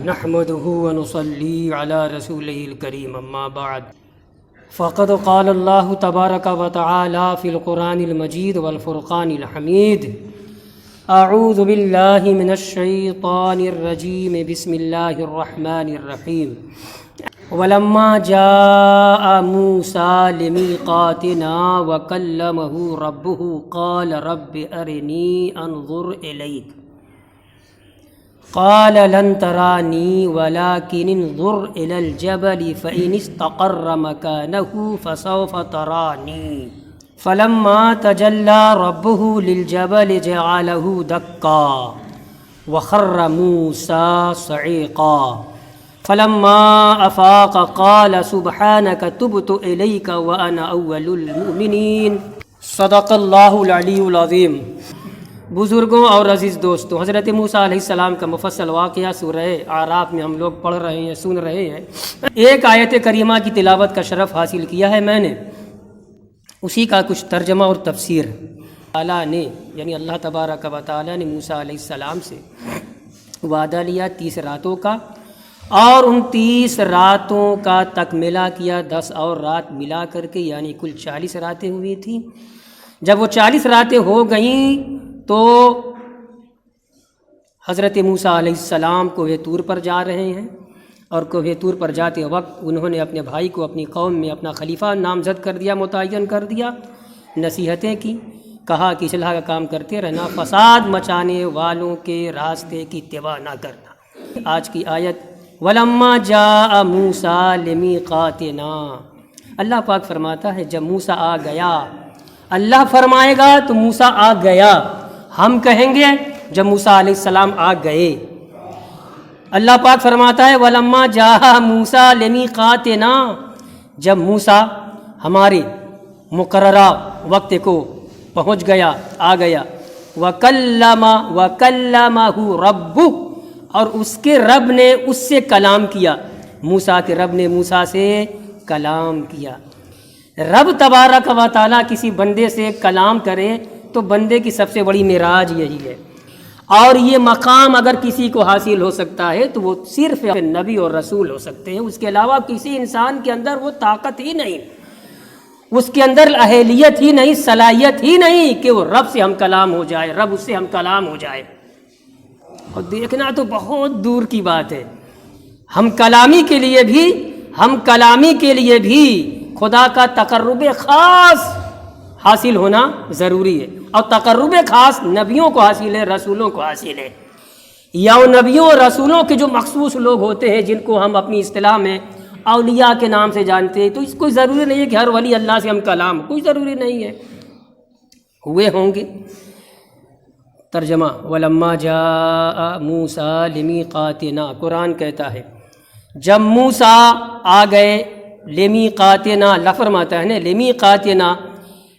نحمده ونصلي على رسوله الكريم اما بعد فقد قال الله تبارك وتعالى في القرآن المجيد والفرقان الحميد اعوذ بالله من الشيطان الرجيم بسم الله الرحمن الرحيم ولما جاء موسى لميقاتنا وكلمه ربه قال رب أرني أنظر إليك قال لن تراني ولكن انظر إلى الجبل فإن استقر مكانه فسوف تراني فلما تجلى ربه للجبل جعله دكا وخر موسى صعيقا فلما أفاق قال سبحانك تبت إليك وأنا أول المؤمنين صدق اللہ العلی العظیم۔ بزرگوں اور عزیز دوستوں، حضرت موسیٰ علیہ السلام کا مفصل واقعہ سورہ اعراف میں ہم لوگ پڑھ رہے ہیں، سن رہے ہیں۔ ایک آیت کریمہ کی تلاوت کا شرف حاصل کیا ہے میں نے، اسی کا کچھ ترجمہ اور تفسیر۔ اللہ نے یعنی اللہ تبارک و تعالیٰ نے موسیٰ علیہ السلام سے وعدہ لیا 30 راتوں کا، اور ان 30 راتوں کا تکملہ کیا 10 اور رات ملا کر کے، یعنی کل 40 راتیں ہوئی تھیں۔ جب وہ 40 راتیں ہو گئیں تو حضرت موسیٰ علیہ السلام کوہ طور پر جا رہے ہیں، اور کوہ طور پر جاتے وقت انہوں نے اپنے بھائی کو اپنی قوم میں اپنا خلیفہ نامزد کر دیا، متعین کر دیا، نصیحتیں کی، کہا کہ اصلاح کا کام کرتے رہنا، فساد مچانے والوں کے راستے کی اتباع نہ کرنا۔ آج کی آیت وَلَمَّا جَاءَ مُوسَىٰ لِمِيقَاتِنَا، اللہ پاک فرماتا ہے جب موسیٰ آ گیا، اللہ فرمائے گا تو موسیٰ آ گیا، ہم کہیں گے جب موسیٰ علیہ السلام آ گئے۔ اللہ پاک فرماتا ہے وَلَمَّا جَاءَ مُوسَىٰ لِمِيقَاتِنَا، جب موسیٰ ہمارے مقررہ وقت کو پہنچ گیا، آ گیا، وَكَلَّمَهُ رَبُّهُ، اور اس کے رب نے اس سے کلام کیا، موسیٰ کے رب نے موسیٰ سے کلام کیا۔ رب تبارک و تعالیٰ کسی بندے سے کلام کرے تو بندے کی سب سے بڑی معراج یہی ہے، اور یہ مقام اگر کسی کو حاصل ہو سکتا ہے تو وہ صرف نبی اور رسول ہو سکتے ہیں، اس کے علاوہ کسی انسان کے اندر وہ طاقت ہی نہیں، اس کے اندر اہلیت ہی نہیں، صلاحیت ہی نہیں کہ وہ رب سے ہم کلام ہو جائے، رب اس سے ہم کلام ہو جائے۔ اور دیکھنا تو بہت دور کی بات ہے، ہم کلامی کے لیے بھی خدا کا تقرب خاص حاصل ہونا ضروری ہے، اور تقرب خاص نبیوں کو حاصل ہے، رسولوں کو حاصل ہے، یا ان نبیوں اور رسولوں کے جو مخصوص لوگ ہوتے ہیں جن کو ہم اپنی اصطلاح میں اولیاء کے نام سے جانتے ہیں، تو اس کوئی ضروری نہیں ہے کہ ہر ولی اللہ سے ہم کلام، کوئی ضروری نہیں ہے، ہوئے ہوں گے۔ ترجمہ وَلَمَّا جَاءَ مُوسَىٰ لِمِيقَاتِنَا، قرآن کہتا ہے جب موسیٰ آ گئے، لِمِيقَاتِنَا، اللہ فرماتا ہے نا لِمِيقَاتِنَا،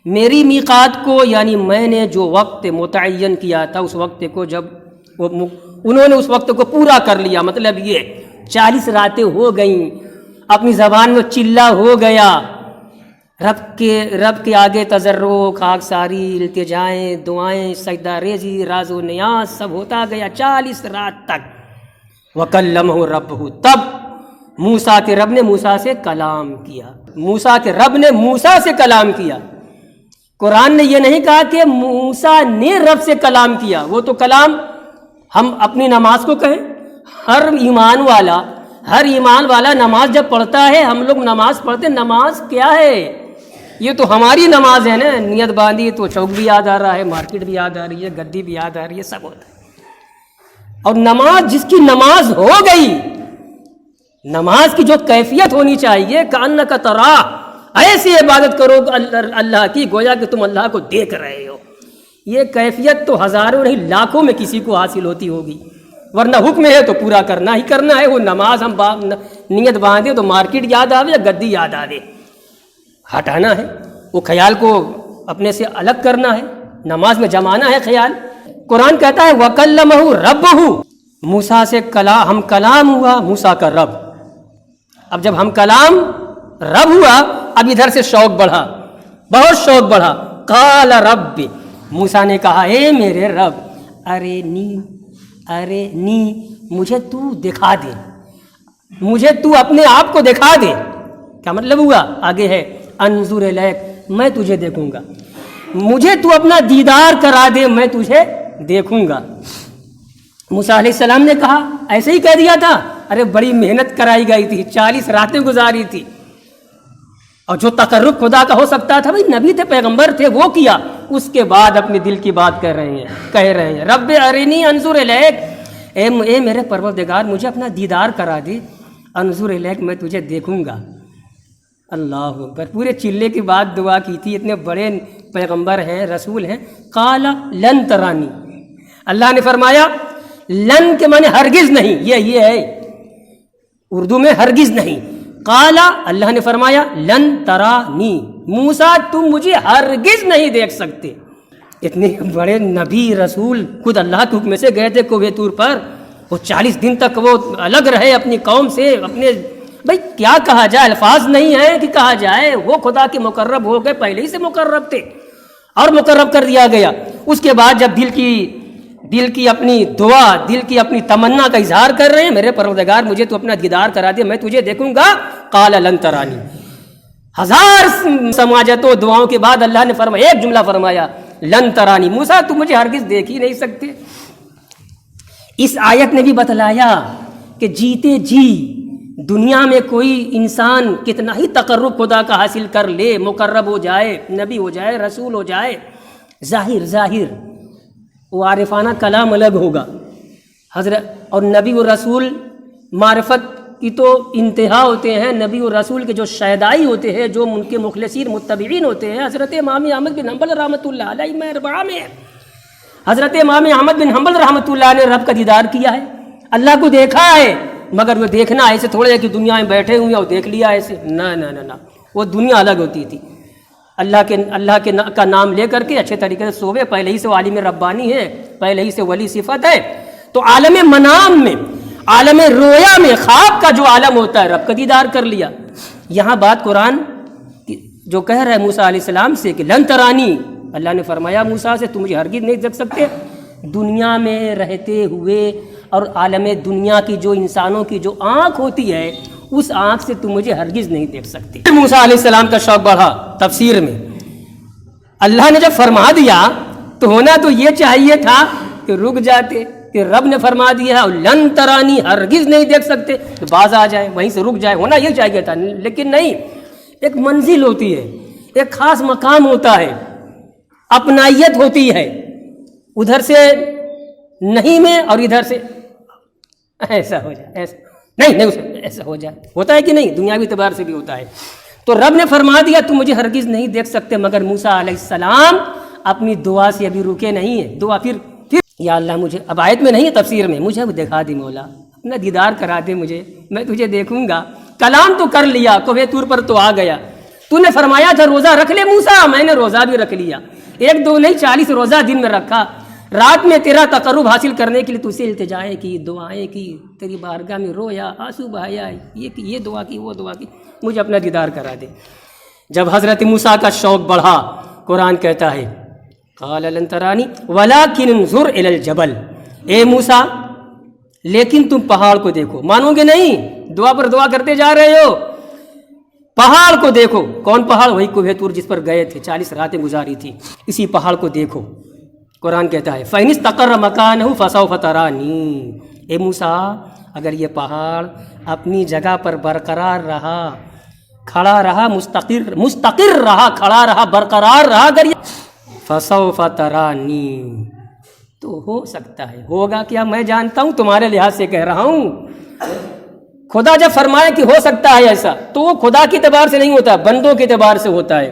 میری میقات کو، یعنی میں نے جو وقت متعین کیا تھا اس وقت کو، جب انہوں نے اس وقت کو پورا کر لیا، مطلب یہ 40 راتیں ہو گئیں، اپنی زبان میں چلا ہو گیا، رب کے آگے تضرع، خاکساری، التجائیں، دعائیں، سجدہ ریزی، راز و نیاز سب ہوتا گیا 40 رات تک۔ وَكَلَّمَهُ رَبُّهُ، تب موسیٰ کے رب نے موسیٰ سے کلام کیا، موسیٰ کے رب نے موسیٰ سے کلام کیا۔ قرآن نے یہ نہیں کہا کہ موسیٰ نے رب سے کلام کیا، وہ تو کلام ہم اپنی نماز کو کہیں، ہر ایمان والا نماز جب پڑھتا ہے، ہم لوگ نماز پڑھتے، نماز کیا ہے؟ یہ تو ہماری نماز ہے نا، نیت باندھی تو چوک بھی یاد آ رہا ہے، مارکیٹ بھی یاد آ رہی ہے، گدی بھی یاد آ رہی ہے، سب ہوتا ہے۔ اور نماز، جس کی نماز ہو گئی، نماز کی جو کیفیت ہونی چاہیے کأنک تراہ، ایسی عبادت کرو اللہ کی گویا کہ تم اللہ کو دیکھ رہے ہو، یہ کیفیت تو ہزاروں نہیں لاکھوں میں کسی کو حاصل ہوتی ہوگی، ورنہ حکم ہے تو پورا کرنا ہی کرنا ہے۔ وہ نماز ہم نیت باندھے تو مارکیٹ یاد آوے یا گدی یاد آوے، ہٹانا ہے وہ خیال کو، اپنے سے الگ کرنا ہے، نماز میں جمانا ہے خیال۔ قرآن کہتا ہے وَكَلَّمَهُ رَبُّهُ، موسیٰ سے ہم کلام ہوا، موسیٰ کا رب۔ اب جب ہم کلام رب ہوا، اب ادھر سے شوق بڑھا، بہت شوق بڑھا۔ قال رب، موسیٰ نے کہا اے میرے رب، ارنی، ارنی، مجھے تو دکھا دے، مجھے تو اپنے آپ کو دکھا دے۔ کیا مطلب ہوا؟ آگے ہے انظر الیک، میں تجھے دیکھوں گا، مجھے تو اپنا دیدار کرا دے، میں تجھے دیکھوں گا۔ موسیٰ علیہ السلام نے کہا، ایسے ہی کہہ دیا تھا؟ ارے بڑی محنت کرائی گئی تھی، 40 راتیں گزاری تھی، اور جو تقرب خدا کا ہو سکتا تھا، بھائی نبی تھے، پیغمبر تھے، وہ کیا۔ اس کے بعد اپنے دل کی بات کہہ رہے ہیں رب ارنی انظر الیک، اے میرے پروردگار مجھے اپنا دیدار کرا دے، انظر الیک، میں تجھے دیکھوں گا۔ اللہ اکبر، پورے چلے کی بات دعا کی تھی، اتنے بڑے پیغمبر ہیں، رسول ہیں۔ قال لن ترانی، اللہ نے فرمایا لن کے معنی ہرگز نہیں، یہ ہے اردو میں ہرگز نہیں۔ قال، اللہ نے فرمایا لن ترانی، موسیٰ تم مجھے ہرگز نہیں دیکھ سکتے۔ اتنے بڑے نبی رسول خود اللہ کے حکم سے گئے تھے کوہ طور پر، وہ 40 دن تک وہ الگ رہے اپنی قوم سے، اپنے بھائی کیا کہا جائے، الفاظ نہیں ہیں کہ کہا جائے، وہ خدا کے مقرب ہو گئے، پہلے ہی سے مقرب تھے اور مقرب کر دیا گیا۔ اس کے بعد جب دل کی اپنی دعا، دل کی اپنی تمنا کا اظہار کر رہے ہیں، میرے پروردگار مجھے تو اپنا دیدار کرا دے، میں تجھے دیکھوں گا۔ قال لن ترانی، 1000 سماجتوں دعاؤں کے بعد اللہ نے فرمایا، ایک جملہ فرمایا لن ترانی، موسیٰ تم مجھے ہرگز دیکھ ہی نہیں سکتے۔ اس آیت نے بھی بتلایا کہ جیتے جی دنیا میں کوئی انسان کتنا ہی تقرب خدا کا حاصل کر لے، مقرب ہو جائے، نبی ہو جائے، رسول ہو جائے، ظاہر وہ عارفانہ کلام الگ ہوگا حضرت، اور نبی و رسول معرفت کی تو انتہا ہوتے ہیں، نبی و رسول کے جو شہدائی ہوتے ہیں، جو ان کے مخلصین متبعین ہوتے ہیں، حضرت امام احمد بن حنبل رحمۃ اللہ علیہ میں اربعہ میں حضرت امام احمد بن حنبل رحمۃ اللہ نے رب کا دیدار کیا ہے، اللہ کو دیکھا ہے، مگر وہ دیکھنا ایسے تھوڑے ہے کہ دنیا میں بیٹھے ہوئے اور دیکھ لیا ایسے، نہ، وہ دنیا الگ ہوتی تھی۔ اللہ کا نام لے کر کے اچھے طریقے سے سوے، پہلے ہی سے وہ عالم ربانی ہے، پہلے ہی سے ولی صفت ہے، تو عالم منام میں، عالم رویا میں، خواب کا جو عالم ہوتا ہے، رب کا دیدار کر لیا۔ یہاں بات قرآن جو کہہ رہا ہے موسیٰ علیہ السلام سے کہ لن ترانی، اللہ نے فرمایا موسیٰ سے تم مجھے ہرگز نہیں دیکھ سکتے، دنیا میں رہتے ہوئے، اور عالم دنیا کی جو انسانوں کی جو آنکھ ہوتی ہے، اس آنکھ سے تم مجھے ہرگز نہیں دیکھ سکتے۔ موسیٰ علیہ السلام کا شوق بڑھا تفسیر میں، اللہ نے جب فرما دیا تو ہونا تو یہ چاہیے تھا کہ رک جاتے، کہ رب نے فرما دیا لن ترانی، ہرگز نہیں دیکھ سکتے، تو باز آ جائے، وہیں سے رک جائے، ہونا یہ چاہیے تھا، لیکن نہیں، ایک منزل ہوتی ہے، ایک خاص مقام ہوتا ہے، اپنائیت ہوتی ہے، ادھر سے نہیں میں اور ادھر سے ایسا ہو جائے، ایسا نہیں ایسا ہو جائے، ہوتا ہے کہ نہیں، دنیاوی اعتبار سے بھی ہوتا ہے۔ تو رب نے فرما دیا تم مجھے ہرگز نہیں دیکھ سکتے، مگر موسیٰ علیہ السلام اپنی دعا سے ابھی رکے نہیں ہیں، دعا پھر یا اللہ مجھے، اب آیت میں نہیں ہے تفسیر میں، مجھے اب دکھا دے مولا، اپنا دیدار کرا دے مجھے، میں تجھے دیکھوں گا۔ کلام تو کر لیا، کوہ طور پر تو آ گیا، تو نے فرمایا تھا روزہ رکھ لے موسیٰ، میں نے روزہ بھی رکھ لیا، 1 2 نہیں 40 روزہ دن میں رکھا، رات میں تیرا تقرب حاصل کرنے کے لیے تو سے التجائیں کی، دعائیں کی، تیری بارگاہ میں رویا، آنسو بہایا، یہ دعا کی، وہ دعا کی، مجھے اپنا دیدار کرا دے۔ جب حضرت موسیٰ کا شوق بڑھا، قرآن کہتا ہے قال لن ترانی ولکن انظر الی الجبل، اے موسیٰ لیکن تم پہاڑ کو دیکھو، مانو گے نہیں، دعا پر دعا کرتے جا رہے ہو، پہاڑ کو دیکھو۔ کون پہاڑ؟ وہی کوہ طور جس پر گئے تھے، 40 راتیں گزاری تھی، اسی پہاڑ کو دیکھو۔ قرآن کہتا ہے فَإِنِ اسْتَقَرَّ مَكَانَهُ فَسَوْفَ تَرَانِي، اے موسیٰ اگر یہ پہاڑ اپنی جگہ پر برقرار رہا، کھڑا رہا، مستقر رہا، کھڑا رہا، برقرار رہا، اگر یہ فَسَوْفَ تَرَانِي، تو ہو سکتا ہے، ہوگا کیا میں جانتا ہوں، تمہارے لحاظ سے کہہ رہا ہوں۔ خدا جب فرمائے کہ ہو سکتا ہے ایسا، تو وہ خدا کے اعتبار سے نہیں ہوتا، بندوں کے اعتبار سے ہوتا ہے۔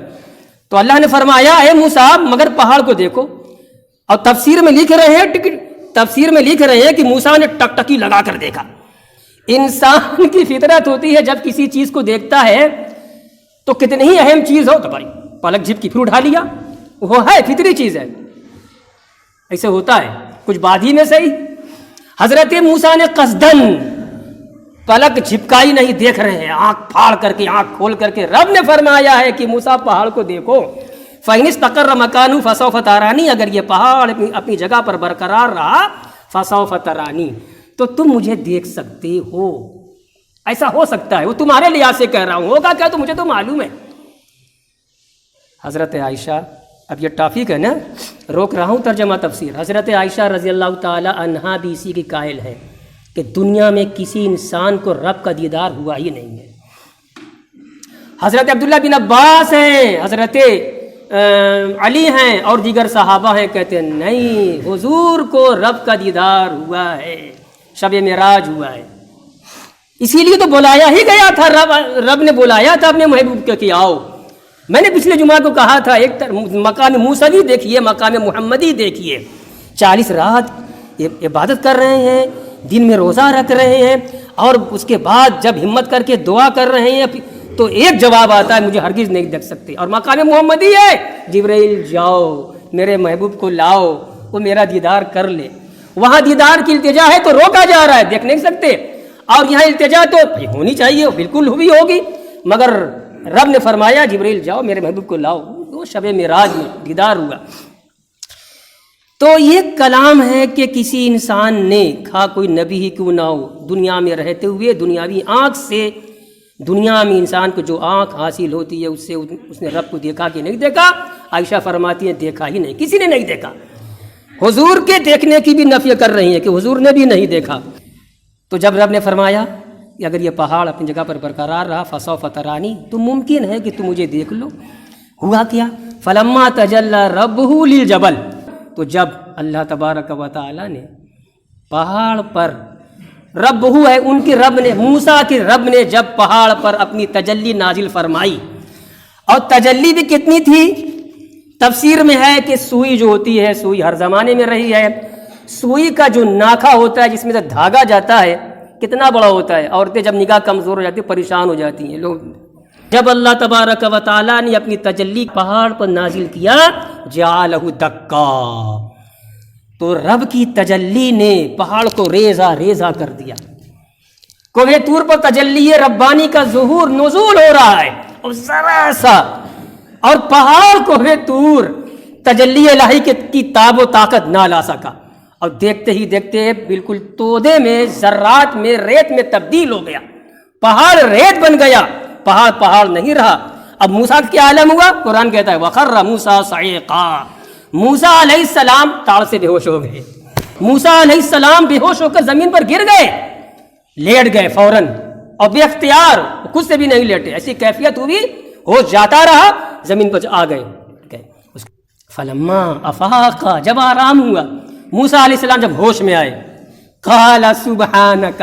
تو اللہ نے فرمایا اے موسیٰ مگر پہاڑ کو دیکھو، اور تفسیر میں لکھ رہے ہیں کہ موسیٰ نے ٹکٹکی لگا کر دیکھا۔ انسان کی فطرت ہوتی ہے جب کسی چیز کو دیکھتا ہے تو کتنی ہی اہم چیز ہو تو بھائی پلک جھپکی پھر اٹھا لیا، وہ ہے فطری چیز ہے، ایسے ہوتا ہے، کچھ بعد ہی میں صحیح۔ حضرت موسیٰ نے قصدن پلک جھپکائی نہیں، دیکھ رہے ہیں آنکھ پھاڑ کر کے، آنکھ کھول کر کے۔ رب نے فرمایا ہے کہ موسیٰ پہاڑ کو دیکھو، فَإِنِ اسْتَقَرَّ مَكَانُهُ فَسَوْفَ تَرَانِي، اگر یہ پہاڑ اپنی جگہ پر برقرار رہا، فسوف ترانی، تو تم مجھے دیکھ سکتے ہو، ایسا ہو سکتا ہے، وہ تمہارے لحاظ سے کہہ رہا ہوں، ہوگا کیا تو مجھے تو معلوم ہے۔ حضرت عائشہ، اب یہ ٹاپک ہے نا، روک رہا ہوں ترجمہ تفسیر، حضرت عائشہ رضی اللہ تعالی عنہا بھی اسی کی قائل ہے کہ دنیا میں کسی انسان کو رب کا دیدار ہوا ہی نہیں ہے۔ حضرت عبداللہ بن عباس ہیں، حضرت علی ہیں اور دیگر صحابہ ہیں، کہتے ہیں نہیں، حضور کو رب کا دیدار ہوا ہے، شب معراج ہوا ہے، اسی لیے تو بلایا ہی گیا تھا، رب نے بلایا تھا اپنے محبوب کے کہ آؤ۔ میں نے پچھلے جمعہ کو کہا تھا، ایک مقام موسوی دیکھیے، مقام محمدی دیکھیے، 40 رات عبادت کر رہے ہیں، دن میں روزہ رکھ رہے ہیں، اور اس کے بعد جب ہمت کر کے دعا کر رہے ہیں تو ایک جواب آتا ہے، مجھے ہرگز نہیں دیکھ سکتے، اور مقام محمدی ہے، جبرائیل جاؤ میرے محبوب کو لاؤ، وہ میرا دیدار کر لے۔ وہاں دیدار کی التجا ہے تو روکا جا رہا ہے، دیکھ نہیں سکتے، اور یہاں التجا تو ہونی چاہیے، بالکل ہوئی ہوگی، مگر رب نے فرمایا جبرائیل جاؤ میرے محبوب کو لاؤ، وہ شب معراج میں دیدار ہوا۔ تو یہ کلام ہے کہ کسی انسان نے، کھا کوئی نبی ہی کیوں نہ ہو، دنیا میں رہتے ہوئے دنیاوی آنکھ سے، دنیا میں انسان کو جو آنکھ حاصل ہوتی ہے اس سے اس نے رب کو دیکھا کہ نہیں دیکھا؟ عائشہ فرماتی ہیں دیکھا ہی نہیں، کسی نے نہیں دیکھا۔ حضور کے دیکھنے کی بھی نفی کر رہی ہیں کہ حضور نے بھی نہیں دیکھا۔ تو جب رب نے فرمایا کہ اگر یہ پہاڑ اپنی جگہ پر برقرار رہا فسوف ترانی، تو ممکن ہے کہ تم مجھے دیکھ لو۔ ہوا کیا؟ فلما تجلی ربہ للجبل، تو جب اللہ تبارک و تعالی نے پہاڑ پر، رب ہو ہے ان کی رب نے، موسیٰ کی رب نے جب پہاڑ پر اپنی تجلی نازل فرمائی، اور تجلی بھی کتنی تھی؟ تفسیر میں ہے کہ سوئی جو ہوتی ہے، سوئی ہر زمانے میں رہی ہے، سوئی کا جو ناکھا ہوتا ہے جس میں سے دھاگا جاتا ہے کتنا بڑا ہوتا ہے، عورتیں جب نگاہ کمزور ہو جاتی ہیں پریشان ہو جاتی ہیں لوگ۔ جب اللہ تبارک و تعالیٰ نے اپنی تجلی پہاڑ پر نازل کیا، جعلہ دکا، تو رب کی تجلی نے پہاڑ کو ریزہ ریزہ کر دیا۔ کوہ طور پر تجلی ربانی کا ظہور نزول ہو رہا ہے، اور ذرا سا، اور پہاڑ کوہ طور تجلی الہی کی تاب و طاقت نہ لا سکا، اور دیکھتے ہی دیکھتے بالکل تودے میں، ذرات میں، ریت میں تبدیل ہو گیا، پہاڑ ریت بن گیا، پہاڑ پہاڑ نہیں رہا۔ اب موسیٰ کا کیا عالم ہوا؟ قرآن کہتا ہے وَخَرَّ مُوسَىٰ صَعِقًا، موسیٰ علیہ السلام تاڑ سے بے ہوش ہو گئے، موسیٰ علیہ السلام بے ہوش ہو کر زمین پر گر گئے، لیٹ گئے فوراً، اور بے اختیار، خود سے بھی نہیں لیٹے، ایسی کیفیت ہوئی، ہوش جاتا رہا، زمین پر آ گئے۔ فلما افاق، جب آرام ہوا، موسیٰ علیہ السلام جب ہوش میں آئے، قال سبحانک،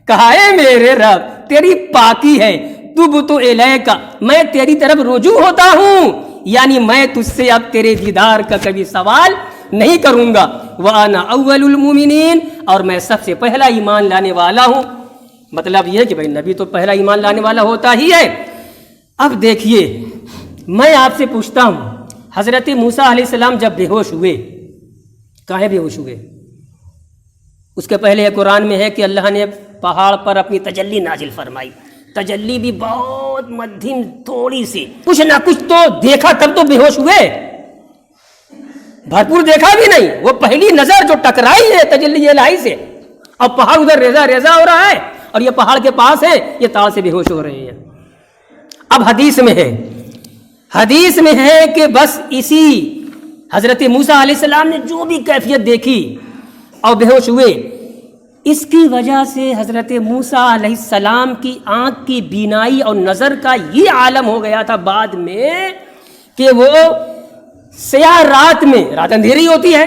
کہا اے میرے رب تیری پاکی ہے، تبت الیک، میں تیری طرف رجوع ہوتا ہوں، یعنی میں تجھ سے اب تیرے دیدار کا کبھی سوال نہیں کروں گا، وانا اول المؤمنین، اور میں سب سے پہلا ایمان لانے والا ہوں۔ مطلب یہ ہے کہ بھائی نبی تو پہلا ایمان لانے والا ہوتا ہی ہے۔ اب دیکھیے، میں آپ سے پوچھتا ہوں، حضرت موسیٰ علیہ السلام جب بے ہوش ہوئے، کہاں بے ہوش ہوئے؟ اس کے پہلے قرآن میں ہے کہ اللہ نے پہاڑ پر اپنی تجلی نازل فرمائی، تجلی بھی بہت مدھم، تھوڑی سی، کچھ نہ کچھ تو دیکھا، تب تو بے ہوش ہوئے، بھرپور دیکھا بھی نہیں، وہ پہلی نظر جو ٹکرائی ہے تجلی الہی سے، اب پہاڑ ادھر ریزہ ریزہ ہو رہا ہے، اور یہ پہاڑ کے پاس ہے، یہ تاڑ سے بے ہوش ہو رہے ہیں۔ اب حدیث میں ہے کہ بس اسی حضرت موسیٰ علیہ السلام نے جو بھی کیفیت دیکھی اور بے ہوش ہوئے، اس کی وجہ سے حضرت موسیٰ علیہ السلام کی آنکھ کی بینائی اور نظر کا یہ عالم ہو گیا تھا بعد میں کہ وہ سیاہ رات میں، رات اندھیری ہوتی ہے،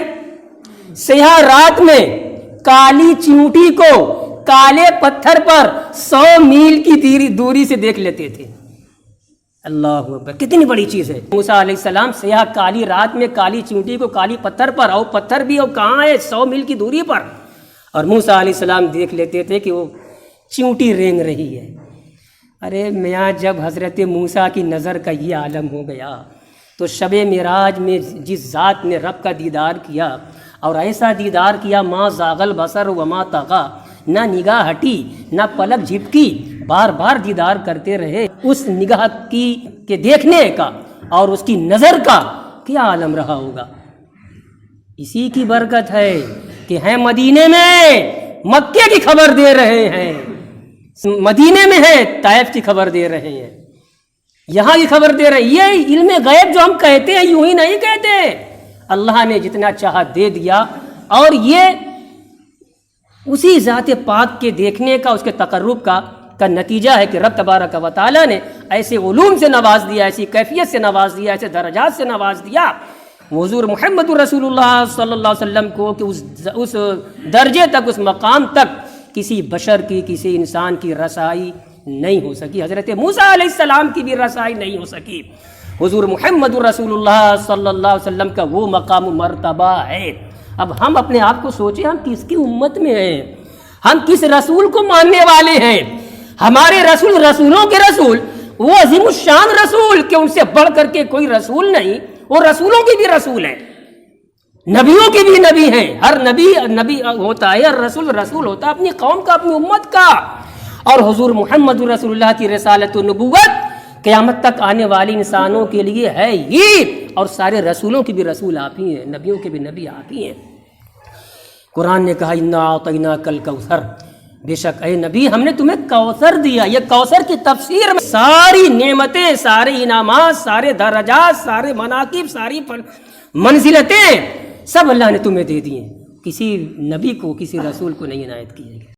سیاہ رات میں کالی چیونٹی کو کالے پتھر پر 100 میل کی دوری سے دیکھ لیتے تھے۔ اللہ اکبر، کتنی بڑی چیز ہے۔ موسیٰ علیہ السلام سیاہ کالی رات میں کالی چیونٹی کو کالی پتھر پر، اور پتھر بھی اور کہاں ہے، 100 میل کی دوری پر، اور موسیٰ علیہ السلام دیکھ لیتے تھے کہ وہ چیونٹی رینگ رہی ہے۔ ارے میاں، جب حضرت موسیٰ کی نظر کا یہ عالم ہو گیا تو شب معراج میں جس ذات نے رب کا دیدار کیا، اور ایسا دیدار کیا، ما زاغ البصر وما طغی، نہ نگاہ ہٹی نہ پلک جھپکی، بار بار دیدار کرتے رہے، اس نگاہ کے دیکھنے کا اور اس کی نظر کا کیا عالم رہا ہوگا۔ اسی کی برکت ہے کہ ہیں مدینے میں مکے کی خبر دے رہے ہیں، مدینے میں ہیں طائف کی خبر دے رہے ہیں، یہاں کی خبر دے رہے ہیں۔ یہ علم غیب جو ہم کہتے ہیں یوں ہی نہیں کہتے، اللہ نے جتنا چاہا دے دیا، اور یہ اسی ذات پاک کے دیکھنے کا، اس کے تقرب کا نتیجہ ہے کہ رب تبارک و تعالیٰ نے ایسے علوم سے نواز دیا، ایسی کیفیت سے نواز دیا، ایسے درجات سے نواز دیا حضور محمد رسول اللہ صلی اللہ علیہ وسلم کو کہ اس درجے تک، اس مقام تک کسی بشر کی، کسی انسان کی رسائی نہیں ہو سکی۔ حضرت موسیٰ علیہ السلام کی بھی رسائی نہیں ہو سکی۔ حضور محمد رسول اللہ صلی اللہ علیہ وسلم کا وہ مقام و مرتبہ ہے۔ اب ہم اپنے آپ کو سوچیں، ہم کس کی امت میں ہیں، ہم کس رسول کو ماننے والے ہیں؟ ہمارے رسول رسولوں کے رسول، وہ عظیم الشان رسول کہ ان سے بڑھ کر کے کوئی رسول نہیں، وہ رسولوں کی بھی رسول ہے، نبیوں کی بھی نبی ہیں۔ ہر نبی نبی ہوتا ہے، ہر رسول رسول ہوتا ہے اپنی قوم کا، اپنی امت کا۔ اور حضور محمد رسول اللہ کی رسالت و نبوت قیامت تک آنے والی انسانوں کے لیے ہے ہی، اور سارے رسولوں کی بھی رسول آپ ہی ہیں، نبیوں کے بھی نبی آپ ہی ہیں۔ قرآن نے کہا انا اعطیناک الکوثر، بے شک اے نبی ہم نے تمہیں کوثر دیا۔ یہ کوثر کی تفسیر میں ساری نعمتیں، سارے انعامات، سارے درجات، سارے مناقب، ساری منزلتیں سب اللہ نے تمہیں دے دی ہیں، کسی نبی کو، کسی رسول کو نہیں عنایت کی ہے۔